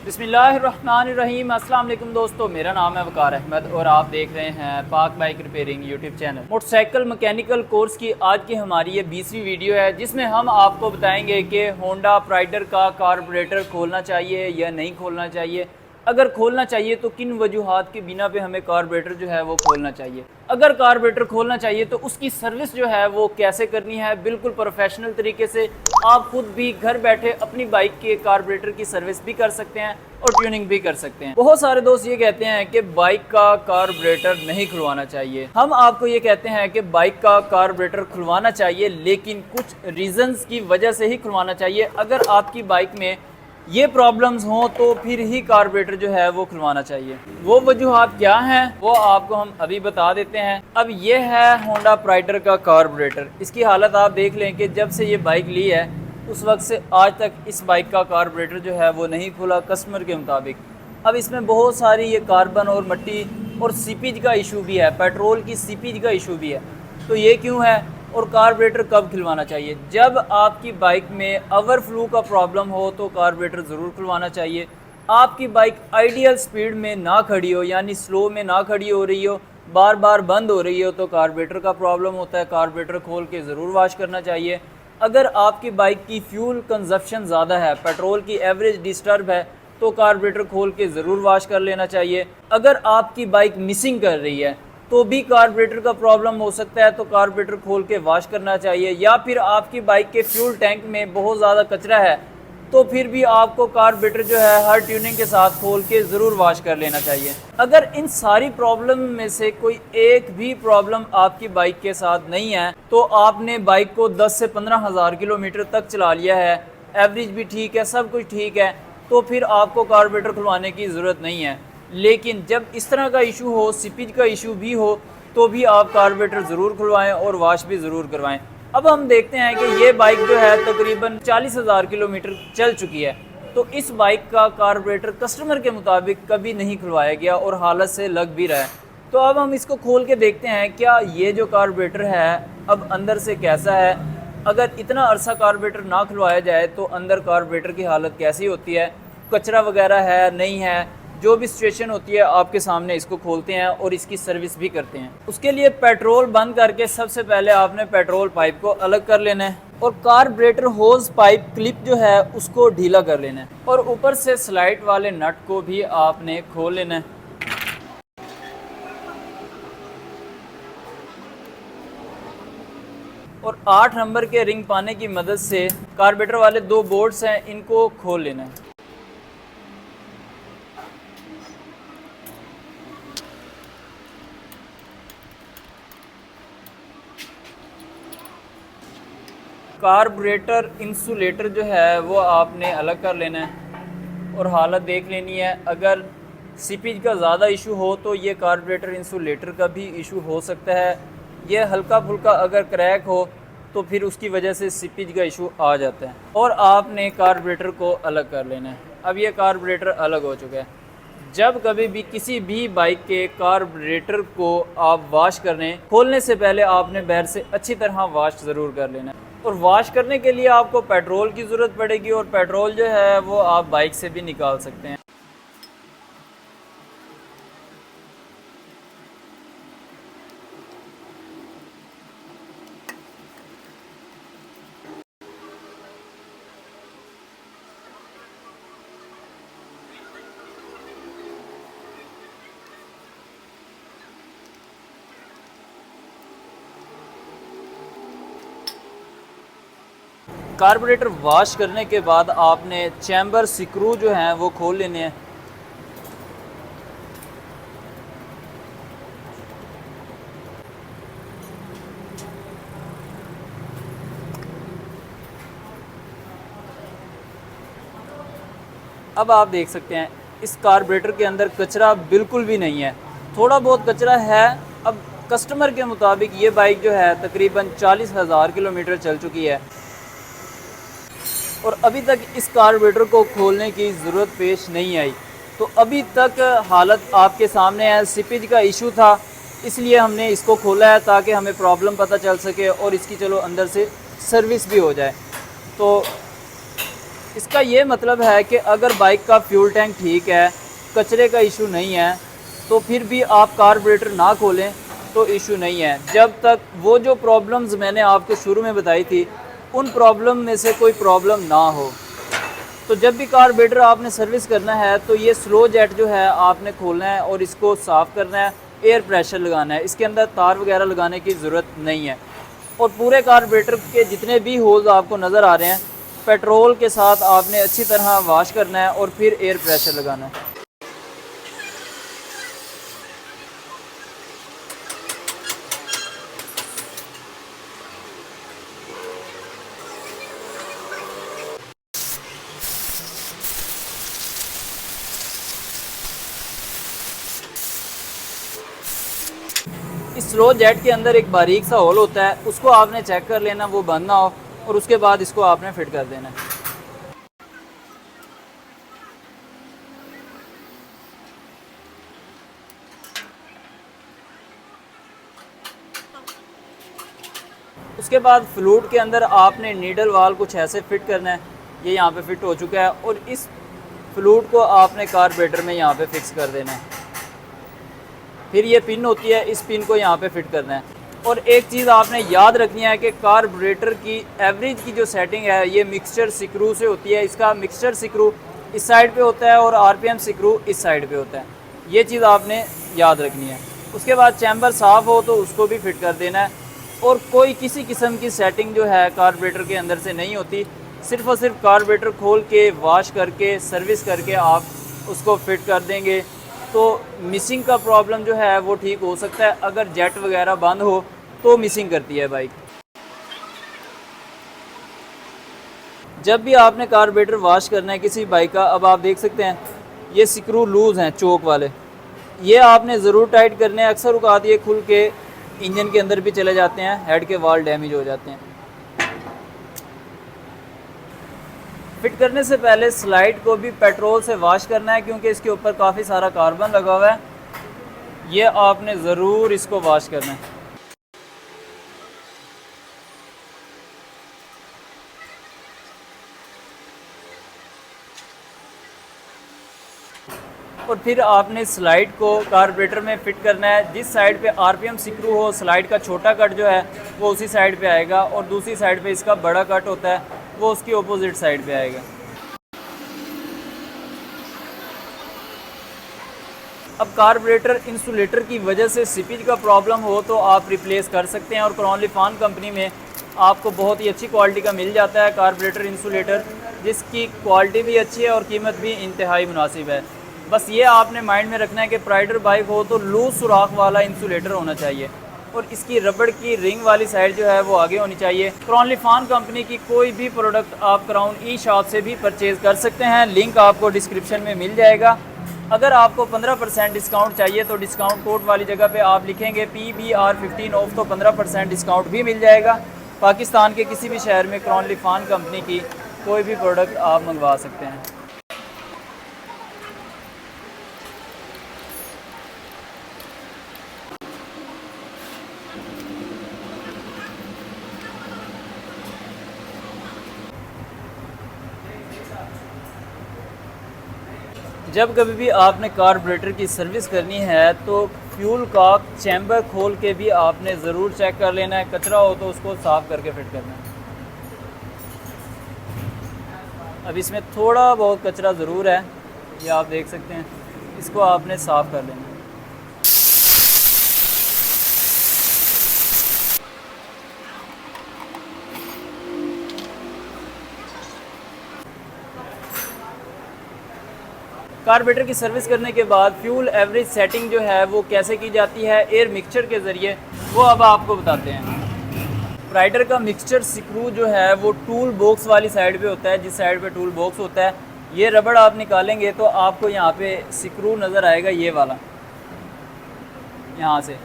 बिस्मिल्लाहिर्रहमानिर्रहीम। अस्सलाम वालेकुम दोस्तों, मेरा नाम है वकार अहमद और आप देख रहे हैं पाक bike repairing YouTube channel. Motorcycle mechanical course की आज की हमारी ये 20वीं वीडियो है, जिसमें हम आपको बताएंगे कि होंडा प्राइडर का कार्बोरेटर खोलना चाहिए या नहीं खोलना चाहिए। अगर खोलना चाहिए तो किन वजूहात की बिना पे हमें कार्बोरेटर जो है वो खोलना चाहिए। अगर कार्बोरेटर खोलना चाहिए तो उसकी सर्विस जो है वो कैसे करनी है, बिल्कुल प्रोफेशनल तरीके से। आप खुद भी घर बैठे अपनी बाइक के कार्बोरेटर की सर्विस भी कर सकते हैं और ट्यूनिंग भी कर सकते हैं। बहुत सारे दोस्त ये कहते हैं कि बाइक का कार्बोरेटर नहीं खुलवाना चाहिए। हम आपको ये कहते हैं कि बाइक का कार्बोरेटर खुलवाना चाहिए, लेकिन कुछ रीजंस की वजह से ही खुलवाना चाहिए। अगर आपकी बाइक में ये प्रॉब्लम्स हों तो फिर ही कार्बोरेटर जो है वो खुलवाना चाहिए। वो वजूहात क्या हैं वो आपको हम अभी बता देते हैं। अब ये है होंडा प्राइडर का कार्बोरेटर। इसकी हालत आप देख लें कि जब से ये बाइक ली है उस वक्त से आज तक इस बाइक का कार्बोरेटर जो है वो नहीं खुला कस्टमर के मुताबिक। अब इसमें बहुत सारी ये कार्बन और मिट्टी और सीपीज का इशू भी है, पेट्रोल की सीपीज का इशू भी है। तो ये क्यों है और कार्बोरेटर कब खुलवाना चाहिए? जब आपकी बाइक में ओवरफ्लो का प्रॉब्लम हो तो कार्बोरेटर ज़रूर खुलवाना चाहिए। आपकी बाइक आइडियल स्पीड में ना खड़ी हो, यानी स्लो में ना खड़ी हो रही हो, बार बार बंद हो रही हो, तो कार्बोरेटर का प्रॉब्लम होता है। कार्बोरेटर खोल के ज़रूर वॉश करना चाहिए। अगर आपकी बाइक की फ्यूल कंजप्शन ज़्यादा है, पेट्रोल की एवरेज डिस्टर्ब है, तो कार्बोरेटर खोल के ज़रूर वॉश कर लेना चाहिए। अगर आपकी बाइक मिसिंग कर रही है तो भी कार्बोरेटर का प्रॉब्लम हो सकता है, तो कार्बोरेटर खोल के वॉश करना चाहिए। या फिर आपकी बाइक के फ्यूल टैंक में बहुत ज़्यादा कचरा है तो फिर भी आपको कार्बोरेटर जो है हर ट्यूनिंग के साथ खोल के ज़रूर वॉश कर लेना चाहिए। अगर इन सारी प्रॉब्लम में से कोई एक भी प्रॉब्लम आपकी बाइक के साथ नहीं है तो आपने बाइक को 10 से 15 हज़ार किलोमीटर तक चला लिया है, एवरेज भी ठीक है, सब कुछ ठीक है, तो फिर आपको कार्बोरेटर खुलवाने की ज़रूरत नहीं है। लेकिन जब इस तरह का इशू हो, सीपीज का इशू भी हो, तो भी आप कार्बोरेटर ज़रूर खुलवाएं और वॉश भी ज़रूर करवाएं। अब हम देखते हैं कि ये बाइक जो है तकरीबन 40,000 किलोमीटर चल चुकी है, तो इस बाइक का कार्बोरेटर कस्टमर के मुताबिक कभी नहीं खुलवाया गया और हालत से लग भी रहा है। तो अब हम इसको खोल के देखते हैं क्या ये जो कार्बोरेटर है अब अंदर से कैसा है। अगर इतना अरसा कार्बोरेटर ना खुलवाया जाए तो अंदर कार्बोरेटर की हालत कैसी होती है, कचरा वगैरह है नहीं है, जो भी सिचुएशन होती है आपके सामने इसको खोलते हैं और इसकी सर्विस भी करते हैं। उसके लिए पेट्रोल बंद करके सबसे पहले आपने पेट्रोल पाइप को अलग कर लेना है और कार्बोरेटर होज पाइप क्लिप जो है उसको ढीला कर लेना है और ऊपर से स्लाइड वाले नट को भी आपने खोल लेना है। और 8 नंबर के रिंग पाने की मदद से कार्बोरेटर वाले 2 बोर्ड्स हैं, इनको खोल लेना है। कार्बोरेटर इंसुलेटर जो है वो आपने अलग कर लेना है और हालत देख लेनी है। अगर सीपीज का ज़्यादा इशू हो तो ये कार्बोरेटर इंसुलेटर का भी इशू हो सकता है। ये हल्का फुल्का अगर क्रैक हो तो फिर उसकी वजह से सीपीज का इशू आ जाता है और आपने कार्बोरेटर को अलग कर लेना है। अब ये कार्बोरेटर अलग हो चुका है। जब कभी भी किसी भी बाइक के कार्बोरेटर को आप वॉश करने खोलने से पहले आपने बाहर से अच्छी तरह वॉश ज़रूर कर लेना है। और वॉश करने के लिए आपको पेट्रोल की ज़रूरत पड़ेगी और पेट्रोल जो है वो आप बाइक से भी निकाल सकते हैं। कार्बोरेटर वॉश करने के बाद आपने चैम्बर स्क्रू जो हैं वो खोल लेने हैं। अब आप देख सकते हैं इस कार्बोरेटर के अंदर कचरा बिल्कुल भी नहीं है, थोड़ा बहुत कचरा है। अब कस्टमर के मुताबिक ये बाइक जो है तकरीबन 40,000 किलोमीटर चल चुकी है और अभी तक इस कार्बोरेटर को खोलने की ज़रूरत पेश नहीं आई। तो अभी तक हालत आपके सामने है। सीपीज का इशू था इसलिए हमने इसको खोला है ताकि हमें प्रॉब्लम पता चल सके और इसकी चलो अंदर से सर्विस भी हो जाए। तो इसका ये मतलब है कि अगर बाइक का फ्यूल टैंक ठीक है, कचरे का इशू नहीं है, तो फिर भी आप कार्बोरेटर ना खोलें तो इशू नहीं है, जब तक वो जो प्रॉब्लम्स मैंने आपको शुरू में बताई थी उन प्रॉब्लम में से कोई प्रॉब्लम ना हो। तो जब भी कार्बोरेटर आपने सर्विस करना है तो ये स्लो जेट जो है आपने खोलना है और इसको साफ़ करना है, एयर प्रेशर लगाना है, इसके अंदर तार वगैरह लगाने की ज़रूरत नहीं है। और पूरे कार्बोरेटर के जितने भी होल्स आपको नज़र आ रहे हैं, पेट्रोल के साथ आपने अच्छी तरह वाश करना है और फिर एयर प्रेशर लगाना है। इस स्लो जेट के अंदर एक बारीक सा होल होता है, उसको आपने चेक कर लेना वो बंद ना हो, और उसके बाद इसको आपने फिट कर देना है। उसके बाद फ्लूट के अंदर आपने नीडल वाल कुछ ऐसे फिट करना है, ये यहाँ पे फिट हो चुका है, और इस फ्लूट को आपने कार्बोरेटर में यहाँ पे फिक्स कर देना है। फिर ये पिन होती है, इस पिन को यहाँ पे फिट करना है। और एक चीज़ आपने याद रखनी है कि कार्बोरेटर की एवरेज की जो सेटिंग है ये मिक्सचर स्क्रू से होती है। इसका मिक्सचर स्क्रू इस साइड पे होता है और आरपीएम स्क्रू इस साइड पे होता है, ये चीज़ आपने याद रखनी है। उसके बाद चैम्बर साफ़ हो तो उसको भी फिट कर देना है। और कोई किसी किस्म की सेटिंग जो है कार्बोरेटर के अंदर से नहीं होती, सिर्फ़ और सिर्फ कार्बोरेटर खोल के वाश करके सर्विस करके आप उसको फिट कर देंगे तो मिसिंग का प्रॉब्लम जो है वो ठीक हो सकता है। अगर जेट वगैरह बंद हो तो मिसिंग करती है बाइक। जब भी आपने कार्बोरेटर वाश करना है किसी बाइक का, अब आप देख सकते हैं ये स्क्रू लूज़ हैं चोक वाले, ये आपने ज़रूर टाइट करने हैं। अक्सर औक़ात ये खुल के इंजन के अंदर भी चले जाते हैं, हेड के वाल डैमेज हो जाते हैं। फिट करने से पहले स्लाइड को भी पेट्रोल से वाश करना है, क्योंकि इसके ऊपर काफ़ी सारा कार्बन लगा हुआ है, ये आपने ज़रूर इसको वाश करना है। और फिर आपने स्लाइड को कार्बोरेटर में फिट करना है। जिस साइड पे आरपीएम स्क्रू हो, स्लाइड का छोटा कट जो है वो उसी साइड पे आएगा, और दूसरी साइड पे इसका बड़ा कट होता है वो उसकी अपोजिट साइड पे आएगा। अब कार्बोरेटर इंसुलेटर की वजह से सीपेज का प्रॉब्लम हो तो आप रिप्लेस कर सकते हैं, और क्रॉनलीफान कंपनी में आपको बहुत ही अच्छी क्वालिटी का मिल जाता है कार्बोरेटर इंसुलेटर, जिसकी क्वालिटी भी अच्छी है और कीमत भी इंतहाई मुनासिब है। बस ये आपने माइंड में रखना है कि प्राइडर बाइक हो तो लूज सुराख वाला इंसुलेटर होना चाहिए, और इसकी रबड़ की रिंग वाली साइड जो है वो आगे होनी चाहिए। क्रॉनलीफान कंपनी की कोई भी प्रोडक्ट आप क्राउन ई शॉप से भी परचेज़ कर सकते हैं, लिंक आपको डिस्क्रिप्शन में मिल जाएगा। अगर आपको 15% डिस्काउंट चाहिए तो डिस्काउंट कोड वाली जगह पे आप लिखेंगे PBR15 ऑफ, तो 15% डिस्काउंट भी मिल जाएगा। पाकिस्तान के किसी भी शहर में क्रॉनलीफान कंपनी की कोई भी प्रोडक्ट आप मंगवा सकते हैं। जब कभी भी आपने कार्बोरेटर की सर्विस करनी है तो फ्यूल का चैम्बर खोल के भी आपने ज़रूर चेक कर लेना है, कचरा हो तो उसको साफ़ करके फिट करना है। अब इसमें थोड़ा बहुत कचरा ज़रूर है, ये आप देख सकते हैं, इसको आपने साफ़ कर लेना है। कार्बोरेटर की सर्विस करने के बाद फ्यूल एवरेज सेटिंग जो है वो कैसे की जाती है एयर मिक्सचर के ज़रिए, वो अब आपको बताते हैं। राइडर का मिक्सचर स्क्रू जो है वो टूल बॉक्स वाली साइड पे होता है, जिस साइड पे टूल बॉक्स होता है। ये रबड़ आप निकालेंगे तो आपको यहाँ पे स्क्रू नज़र आएगा, ये वाला, यहाँ से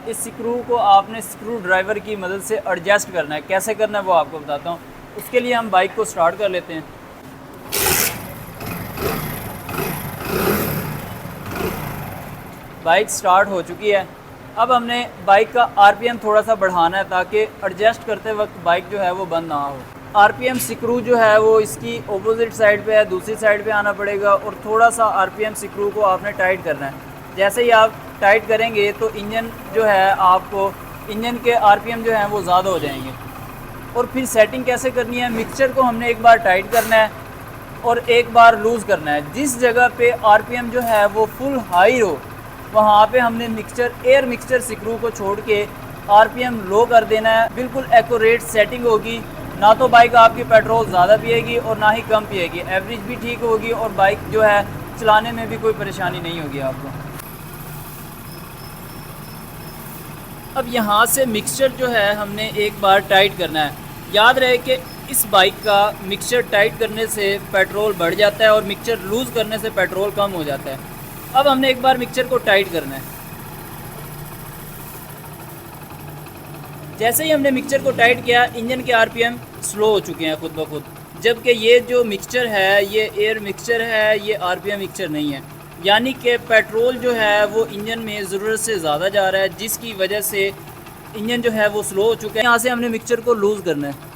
इस स्क्रू को आपने स्क्रू ड्राइवर की मदद से एडजस्ट करना है। कैसे करना है वो आपको बताता हूँ। उसके लिए हम बाइक को स्टार्ट कर लेते हैं। बाइक स्टार्ट हो चुकी है। अब हमने बाइक का आरपीएम थोड़ा सा बढ़ाना है ताकि एडजस्ट करते वक्त बाइक जो है वो बंद ना हो। आरपीएम स्क्रू जो है वो इसकी ऑपोजिट साइड पे है, दूसरी साइड पे आना पड़ेगा और थोड़ा सा आरपीएम स्क्रू को आपने टाइट करना है। जैसे ही आप टाइट करेंगे तो इंजन जो है आपको इंजन के आरपीएम जो हैं वो ज़्यादा हो जाएंगे। और फिर सेटिंग कैसे करनी है, मिक्सचर को हमने एक बार टाइट करना है और एक बार लूज़ करना है। जिस जगह पे आरपीएम जो है वो फुल हाई हो वहाँ पे हमने एयर मिक्सचर स्क्रू को छोड़ के आरपीएम लो कर देना है। बिल्कुल एक्यूरेट सेटिंग होगी, ना तो बाइक आपकी पेट्रोल ज़्यादा पिएगी और ना ही कम पिएगी, एवरेज भी ठीक होगी और बाइक जो है चलाने में भी कोई परेशानी नहीं होगी आपको। अब यहाँ से मिक्सचर जो है हमने एक बार टाइट करना है। याद रहे कि इस बाइक का मिक्सचर टाइट करने से पेट्रोल बढ़ जाता है और मिक्सचर लूज़ करने से पेट्रोल कम हो जाता है। अब हमने एक बार मिक्सचर को टाइट करना है। जैसे ही हमने मिक्सचर को टाइट किया, इंजन के आरपीएम स्लो हो चुके हैं खुद ब खुद, जबकि ये जो मिक्सचर है ये एयर मिक्सचर है, ये आरपीएम मिक्सचर नहीं है। यानी कि पेट्रोल जो है वो इंजन में ज़रूरत से ज़्यादा जा रहा है, जिसकी वजह से इंजन जो है वो स्लो हो चुका है। यहाँ से हमने मिक्सचर को लूज़ करना है।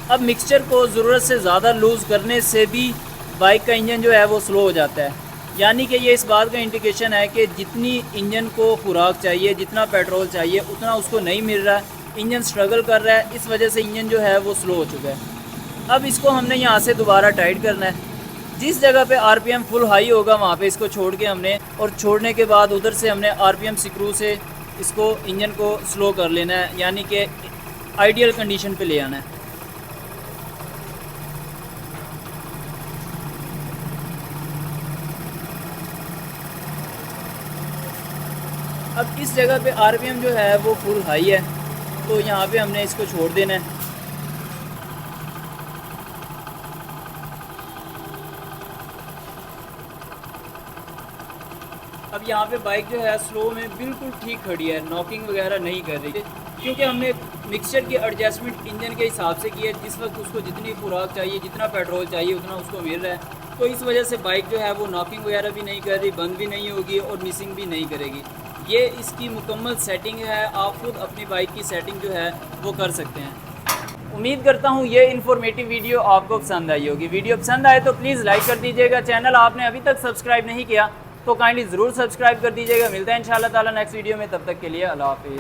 अब मिक्सचर को ज़रूरत से ज़्यादा लूज़ करने से भी बाइक का इंजन जो है वो स्लो हो जाता है। यानी कि ये इस बात का इंडिकेशन है कि जितनी इंजन को खुराक चाहिए, जितना पेट्रोल चाहिए, उतना उसको नहीं मिल रहा है, इंजन स्ट्रगल कर रहा है, इस वजह से इंजन जो है वो स्लो हो चुका है। अब इसको हमने यहाँ से दोबारा टाइट करना है। जिस जगह पे आरपीएम फुल हाई होगा वहाँ पे इसको छोड़ के हमने, और छोड़ने के बाद उधर से हमने आरपीएम स्क्रू से इसको इंजन को स्लो कर लेना है, यानी कि आइडियल कंडीशन पे ले आना है। अब इस जगह पे आरपीएम जो है वो फुल हाई है, तो यहाँ पे हमने इसको छोड़ देना है। अब यहाँ पे बाइक जो है स्लो में बिल्कुल ठीक खड़ी है, नॉकिंग वगैरह नहीं कर रही, क्योंकि हमने मिक्सचर की एडजस्टमेंट इंजन के हिसाब से की है। जिस वक्त उसको जितनी खुराक चाहिए, जितना पेट्रोल चाहिए, उतना उसको मिल रहा है, तो इस वजह से बाइक जो है वो नॉकिंग वगैरह भी नहीं कर रही, बंद भी नहीं होगी और मिसिंग भी नहीं करेगी। ये इसकी मुकम्मल सेटिंग है, आप खुद अपनी बाइक की सेटिंग जो है वो कर सकते हैं। उम्मीद करता हूँ ये इन्फॉर्मेटिव वीडियो आपको पसंद आई होगी। वीडियो पसंद आए तो प्लीज़ लाइक कर दीजिएगा। चैनल आपने अभी तक सब्सक्राइब नहीं किया तो काइंडली ज़रूर सब्सक्राइब कर दीजिएगा। मिलता है इंशाल्लाह ताला नेक्स्ट वीडियो में, तब तक के लिए अल्लाह हाफिज़।